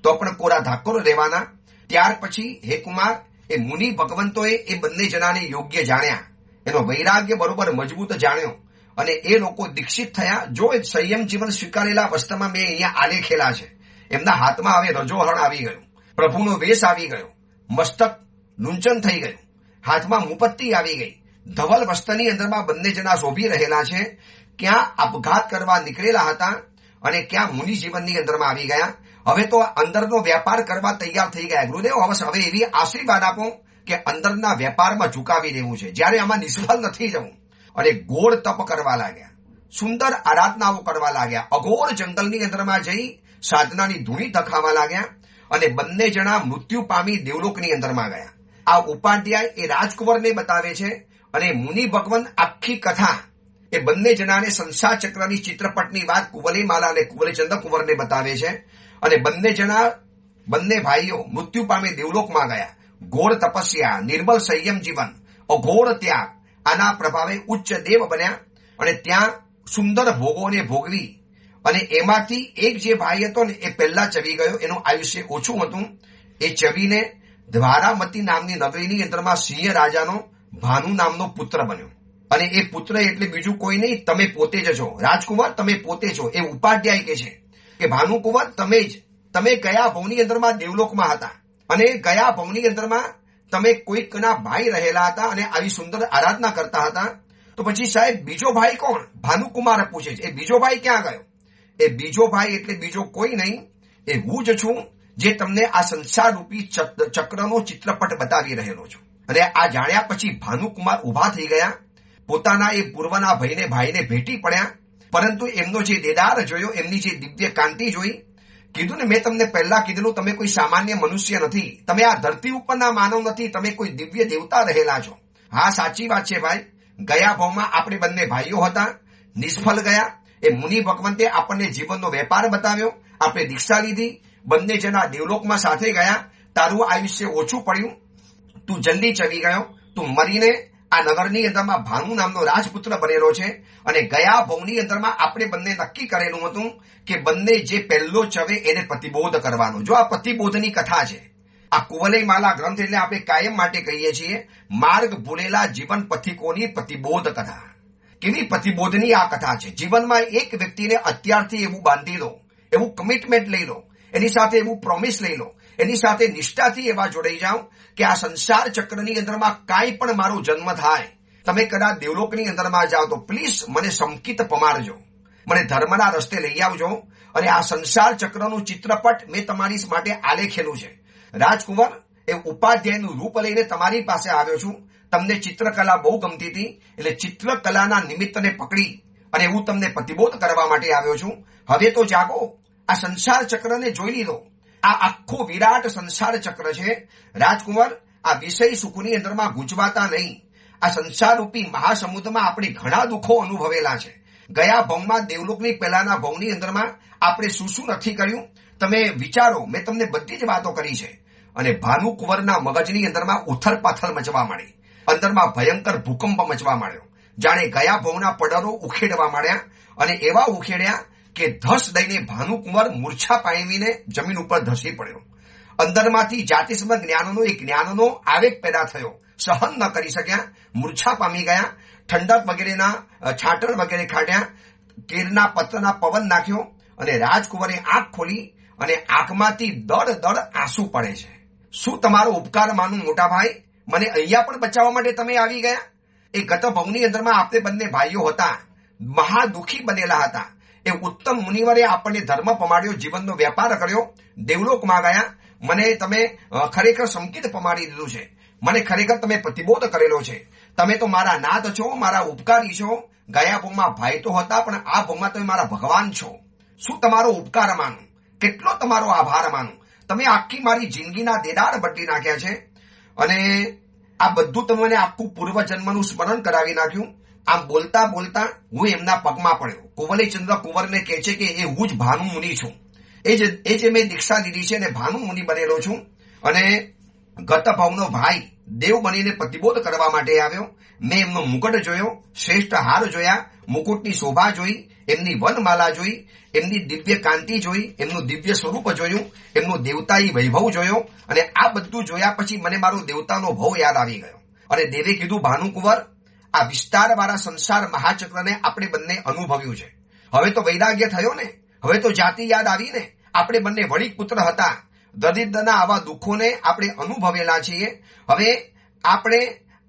તો પણ કોરા ધાકોર રહેવાના. ત્યાર પછી હે કુમાર, એ મુનિ ભગવંતોએ એ બંને જણાને યોગ્ય જાણ્યા, એનો વૈરાગ્ય બરોબર મજબૂત જાણ્યો અને એ લોકો દીક્ષિત થયા. જો એ સંયમ જીવન સ્વીકારેલા અવસ્થામાં મેં અહીંયા આલેખેલા છે. એમના હાથમાં હવે રજોહરણ આવી ગયું, પ્રભુનો વેશ આવી ગયો, મસ્તક લુંચન થઈ ગયું, હાથમાં મુપત્તિ આવી ગઈ, ધવલ વસ્ત્રની અંદરમાં બંને જણા શોભી રહેલા છે. ક્યાં આપઘાત કરવા નીકળેલા હતા અને ક્યાં મુનિ જીવનની અંદરમાં આવી ગયા. હવે તો અંદરનો વેપાર કરવા તૈયાર થઈ ગયા. ગુરુદેવ હવે એવી આશીર્વાદ આપો કે અંદરના વેપારમાં ઝુકાવી દેવું છે, જ્યારે આમાં નિષ્ફળ નથી જવું. અને ઘોર તપ કરવા લાગ્યા, સુંદર આરાધનાઓ કરવા લાગ્યા, અઘોર જંગલની અંદરમાં જઈ સાધનાની ધૂણી તખાવા લાગ્યા અને બંને જણા મૃત્યુ પામી દેવલોકની અંદરમાં ગયા. આ ઉપાધ્યાય એ રાજકુંવરને બતાવે છે અને મુનિ ભગવાન આખી કથા એ બંને જણાને સંસાર ચક્રની ચિત્રપટની વાત કુવલીમાલા અને કુવલીચંદ્ર કુંવરને બતાવે છે. અને બંને ભાઈઓ મૃત્યુ પામે દેવલોકમાં ગયા. ઘોર તપસ્યા, નિર્મલ સંયમ જીવન, અઘોર ત્યાગ, આના પ્રભાવે ઉચ્ચ દેવ બન્યા અને ત્યાં સુંદર ભોગોને ભોગવી. અને એમાંથી એક જે ભાઈ હતો ને એ પહેલા ચવી ગયો, એનું આયુષ્ય ઓછું હતું. એ ચવીને દ્વારામતી નામની નગરીની અંદરમાં સિંહ રાજાનો ભાનુ નામનો પુત્ર બન્યો. અને એ પુત્ર એટલે બીજું કોઈ નહીં, તમે પોતે જ છો રાજકુમાર, તમે પોતે છો. એ ઉપાધ્યાય કે છે કે ભાનુકુમાર તમે ગયા ભવની અંદરમાં દેવલોકમાં હતા અને ગયા ભવની અંદરમાં તમે કોઈકના ભાઈ રહેલા હતા અને આવી સુંદર આરાધના કરતા હતા. તો પછી સાહેબ બીજો ભાઈ કોણ? ભાનુકુમાર પૂછે છે. એ બીજો ભાઈ ક્યાં ગયો? એ બીજો ભાઈ એટલે બીજો કોઈ નહીં, એ હું જ છું, જે તમને આ સંસાર રૂપી ચક્રનો ચિત્રપટ બતાવી રહેલો છું. અને આ જાણ્યા પછી ભાનુકુમાર ઉભા થઈ ગયા, પોતાના એ પૂર્વના ભાઈને ભેટી પડ્યા. પરંતુ એમનો જે દેદાર જોયો, એમની જે દિવ્ય કાંતિ જોઈ, કીધું ને મેં તમને પહેલા કીધેલું, તમે કોઈ સામાન્ય મનુષ્ય નથી, તમે આ ધરતી ઉપરના માનવ નથી, તમે કોઈ દિવ્ય દેવતા રહેલા છો. હા, સાચી વાત છે ભાઈ. ગયા ભાવમાં આપણે બંને ભાઈઓ હતા, નિષ્ફળ ગયા. એ મુનિ ભગવંતે આપણને જીવનનો વેપાર બતાવ્યો, આપણે દીક્ષા લીધી, બંને જણા દેવલોકમાં સાથે ગયા. તારું આયુષ્ય ઓછું પડ્યું, તું જલ્દી ચવી ગયો, તું મરીને આ નગરની અંદરમાં ભાનુ નામનો રાજપુત્ર બનેલો છે. અને ગયા ભવની અંદરમાં આપણે બંને નક્કી કરેલું હતું કે બંને જે પહેલો ચવે એને પ્રતિબોધ કરવાનો. જો આ પ્રતિબોધની કથા છે, આ કુવલયમાલા ગ્રંથ એટલે આપણે કાયમ માટે કહીએ છીએ માર્ગ ભૂલેલા જીવન પથિકોની પ્રતિબોધ કથા. કેવી પ્રતિબોધની આ કથા છે. જીવનમાં એક વ્યક્તિને અત્યારથી એવું બાંધી દો, એવું કમિટમેન્ટ લઈ લો, એની સાથે એવું પ્રોમિસ લઈ લો, એની સાથે નિષ્ઠાથી એવા જોડાઈ જાઓ કે આ સંસાર ચક્રની અંદરમાં કાંઈ પણ મારો જન્મ થાય, તમે કદાચ દેવલોકની અંદરમાં જાઓ તો પ્લીઝ મને સંકિત પમાડજો, મને ધર્મના રસ્તે લઈ આવજો. અને આ સંસાર ચક્રનું ચિત્રપટ મેં તમારી માટે આલેખેલું છે. રાજકુંવર, એ ઉપાધ્યાયનું રૂપ લઈને તમારી પાસે આવ્યો છું. તમને ચિત્રકલા બહુ ગમતી હતી, એટલે ચિત્રકલાના નિમિત્તને પકડી અને હું તમને પ્રતિબોધ કરવા માટે આવ્યો છું. હવે તો જાગો, આ સંસાર ચક્રને જોઈ લીધો. આ આખો વિરાટ સંસાર ચક્ર છે. રાજકુમાર, આ વિષય સુખની અંદરમાં ગુંચવાતા નહીં. આ સંસાર રૂપી મહાસમુદ્રમાં આપણે ઘણા દુઃખો અનુભવેલા છે. ગયા ભવમાં દેવલોકની પહેલાના ભવની અંદરમાં આપણે શું નથી કર્યું, તમે વિચારો. મેં તમને બધી જ વાતો કરી છે. અને ભાનુકુંવરના મગજની અંદરમાં ઉથલ પાથલ મચવા માંડી, અંદરમાં ભયંકર ભૂકંપ મચવા માંડ્યો. જાણે ગયા ભવના પડરો ઉખેડવા માંડ્યા અને એવા ઉખેડ્યા કે ધસ દઈને ભાનુકુંવર મૂર્છા પામીને જમીન ઉપર ધસી પડ્યો. અંદરમાંથી જાતિસ્મ જ્ઞાનનો આવેગ પેદા થયો, સહન ન કરી શક્યા, મૂર્છા પામી ગયા. ઠંડક વગેરેના છાંટણ વગેરે ખાટ્યા, કેરના પત્રના પવન નાખ્યો અને રાજકુંવરે આંખ ખોલી અને આંખમાંથી દળ આંસુ પડે છે. શું તમારો ઉપકાર માનું મોટા ભાઈ? મને અહીંયા પણ બચાવવા માટે તમે આવી ગયા. એ ગત ભવની અંદરમાં આપણે બંને ભાઈઓ હતા, મહાદુખી બનેલા હતા. એ ઉત્તમ મુનિવરે આપણને ધર્મ પમાડ્યો, જીવનનો વેપાર કર્યો, દેવલોકમાં ગયા. મને તમે ખરેખર સંકિત પમાડી દીધું છે, મને ખરેખર તમે પ્રતિબોધ કરેલો છે. તમે તો મારા નાથ છો, મારા ઉપકારી છો. ગયા ભવમાં ભાઈ તો હતા, પણ આ ભવમાં તમે મારા ભગવાન છો. શું તમારો ઉપકાર માનું, કેટલો તમારો આભાર માનું. તમે આખી મારી જિંદગીના દેદાર બદલી નાખ્યા છે અને આ બધું તમને આખું પૂર્વજન્મનું સ્મરણ કરાવી નાખ્યું. આમ બોલતા બોલતા હું એમના પગમાં પડ્યો. કુવલીચંદ્ર કુંવરને કહે છે કે એ હું જ ભાનુ મુનિ છું, એ જે મેં દીક્ષા લીધી છે ને ભાનુ મુનિ બનેલો છું. અને ગત ભાવનો ભાઈ દેવ બનીને પ્રતિબોધ કરવા માટે આવ્યો. મેં એમનો મુકટ જોયો, શ્રેષ્ઠ હાર જોયા, મુકુટની શોભા જોઈ, એમની વનમાલા જોઈ, એમની દિવ્ય કાંતિ જોઈ, એમનું દિવ્ય સ્વરૂપ જોયું, એમનું દેવતાઈ વૈભવ જોયો. અને આ બધું જોયા પછી મને મારો દેવતાનો ભાવ યાદ આવી ગયો. અને દેવે કીધું, ભાનુકુંવર, આ વિસ્તારવાળા સંસાર મહાચક્રને આપણે બંને અનુભવ્યું છે. હવે તો વૈરાગ્ય થયો ને, હવે તો જાતિ યાદ આવી ને. આપણે બંને વળી પુત્ર હતા. દરિદ્રના આવા દુઃખોને આપણે અનુભવેલા છીએ. હવે આપણે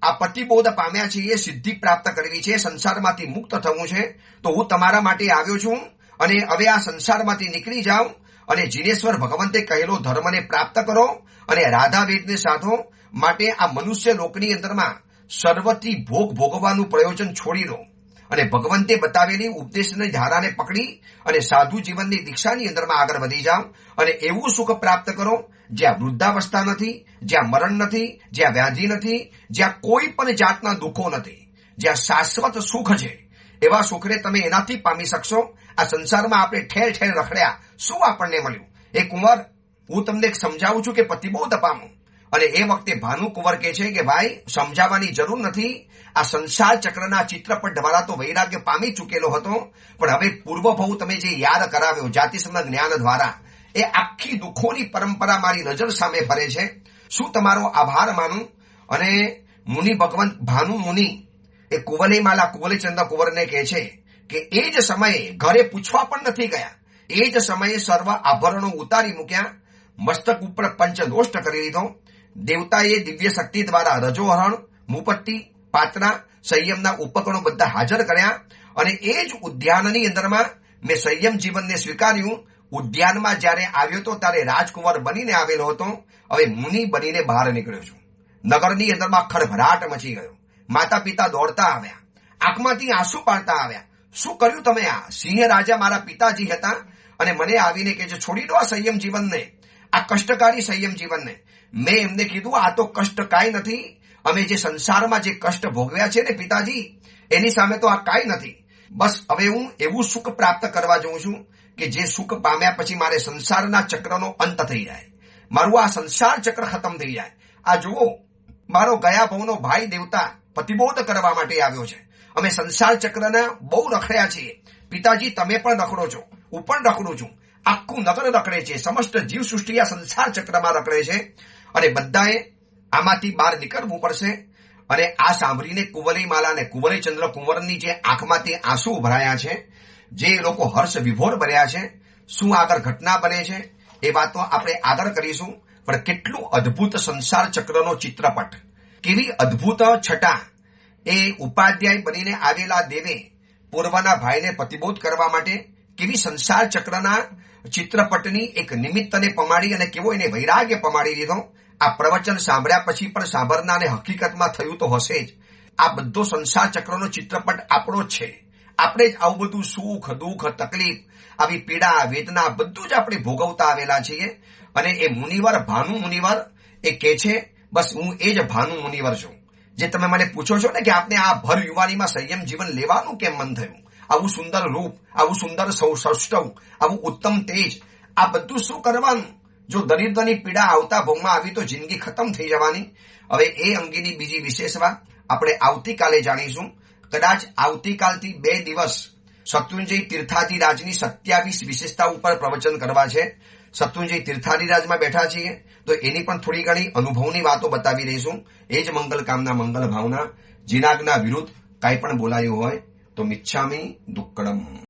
આ પતિબોધ પામ્યા છીએ, સિદ્ધિ પ્રાપ્ત કરવી છે, સંસારમાંથી મુક્ત થવું છે. તો હું તમારા માટે આવ્યો છું અને હવે આ સંસારમાંથી નીકળી જાઓ અને જીનેશ્વર ભગવંતે કહેલો ધર્મને પ્રાપ્ત કરો અને રાધા વેદને સાધો. માટે આ મનુષ્ય લોકની અંદરમાં સર્વથી ભોગ ભોગવવાનું પ્રયોજન છોડી દો અને ભગવંતે બતાવેલી ઉપદેશની ધારાને પકડી અને સાધુ જીવનની દીક્ષાની અંદરમાં આગળ વધી જાઓ અને એવું સુખ પ્રાપ્ત કરો જ્યાં વૃદ્ધાવસ્થા નથી, જ્યાં મરણ નથી, જ્યાં વ્યાધિ નથી, જ્યાં કોઈ પણ જાતના દુઃખો નથી, જ્યાં શાશ્વત સુખ છે. એવા સુખને તમે એનાથી પામી શકશો. આ સંસારમાં આપણે ઠેર ઠેર રખડ્યા, શું આપણને મળ્યું? એ કુંવર, હું તમને સમજાવું છું કે પતિબોધ પામો. અને એ વખતે ભાનુ કુંવર કહે છે કે ભાઈ, સમજાવવાની જરૂર નથી. આ સંસાર ચક્રના ચિત્રપટ દ્વારા તો વૈરાગ્ય પામી ચૂકેલો હતો, પણ હવે પૂર્વભવ તમે જે યાદ કરાવ્યો જાતિસમ જ્ઞાન દ્વારા, એ આખી દુઃખોની પરંપરા મારી નજર સામે ફરે છે. શું તમારો આભાર માનું? અને મુનિ ભગવંત ભાનુ મુનિ એ કુવલીમાલા કુવલીચંદ્ર કુંવરને કહે છે કે એ જ સમયે ઘરે પૂછવા પણ નથી ગયા, એ જ સમયે સર્વ આભરણો ઉતારી મૂક્યા, મસ્તક ઉપર પંચદોષ્ટ કરી લીધો. દેવતાએ દિવ્ય શક્તિ દ્વારા રજોહરણ, મુપત્તિ, પાત્રા, સંયમના ઉપકરણો બધા હાજર કર્યા અને એ જ ઉદ્યાનની અંદરમાં મેં સંયમ જીવનને સ્વીકાર્યું. ઉદ્યાનમાં જ્યારે આવ્યો તો ત્યારે રાજકુંવર બનીને આવેલો હતો. હવે મુનિ બનીને બહાર નીકળ્યો છું. નગરની અંદરમાં ખળભળાટ મચી ગયો. માતા પિતા દોડતા આવ્યા, આંખમાંથી આંસુ પાડતા આવ્યા. શું કર્યું તમે? આ સિંહ રાજા મારા પિતાજી હતા અને મને આવીને કે છે છોડી દો આ સંયમ જીવનને, આ કષ્ટકારી સંયમ જીવનને. મેં એમને કીધું આ તો કષ્ટ કાંઈ નથી. અમે જે સંસારમાં જે કષ્ટ ભોગવ્યા છે ને પિતાજી, એની સામે તો આ કાંઈ નથી. બસ હવે હું એવું સુખ પ્રાપ્ત કરવા જઉં છું કે જે સુખ પામ્યા પછી મારે સંસારના ચક્રનો અંત થઈ જાય, મારું આ સંસાર ચક્ર ખતમ થઈ જાય. આ જુઓ, મારો ગયા ભવનો ભાઈ દેવતા પતિબોધ કરવા માટે આવ્યો છે. અમે સંસાર ચક્રના બહુ રખડ્યા છીએ. પિતાજી તમે પણ રખડો છો, હું પણ રખડું છું, આખું નગર રખડે છે, સમસ્ત જીવ સૃષ્ટિ આ સંસાર ચક્રમાં રખડે છે અને બધાએ આમાંથી બહાર નીકળવું પડશે. અને આ સાંભળીને કુવલીમાલા અને કુંવલીચંદ્ર કુંવરની જે આંખમાંથી આંસુ ઉભરાયા છે, જે લોકો હર્ષ વિભોર બન્યા છે, શું આગળ ઘટના બને છે એ વાતો આપણે આગળ કરીશું. પણ કેટલું અદ્ભુત સંસાર ચક્રનો ચિત્રપટ, કેવી અદ્ભુત છટા. એ ઉપાધ્યાય બનીને આવેલા દેવે પૂર્વના ભાઈને પતિબોધ કરવા માટે કેવી સંસાર ચક્રના ચિત્રપટની એક નિમિત્તને પમાડી અને કેવો એને વૈરાગ્ય પમાડી દીધો. આ પ્રવચન સાંભળ્યા પછી પણ સાંભળનારને હકીકતમાં થયું તો હશે જ, આ બધો સંસાર ચક્રનો ચિત્રપટ આપણો જ છે. આપણે જ આવું બધું સુખ, દુઃખ, તકલીફ, આવી પીડા, વેદના બધું જ આપણે ભોગવતા આવેલા છીએ. અને એ મુનિવર, ભાનુ મુનિવર એ કહે છે, બસ હું એ જ ભાનુ મુનિવર છું. જે તમે મને પૂછો છો ને કે આપને આ ભર યુવાનીમાં સંયમ જીવન લેવાનું કેમ મન થયું, આવું સુંદર રૂપ, આવું સુંદર સૌષ્ઠવ, આવું ઉત્તમ તેજ, આ બધું શું કરવાનું? જો દરિદ્રની પીડા આવતા ભોગમાં આવી તો જિંદગી ખતમ થઈ જવાની. હવે એ અંગેની બીજી વિશેષ વાત આપણે આવતીકાલે જાણીશું. કદાચ આવતીકાલથી 2 દિવસ શત્રુંજય તીર્થાધિરાજની 27 વિશેષતા ઉપર પ્રવચન કરવા છે. શત્રુંજય તીર્થાધિરાજમાં બેઠા છીએ તો એની પણ થોડી ઘણી અનુભવની વાતો બતાવી દઈશું. એ જ મંગલ કામના, મંગલ ભાવના. જીનાગના વિરુદ્ધ કાંઈ પણ બોલાયું હોય તો મિચ્છામી દુક્કડમ.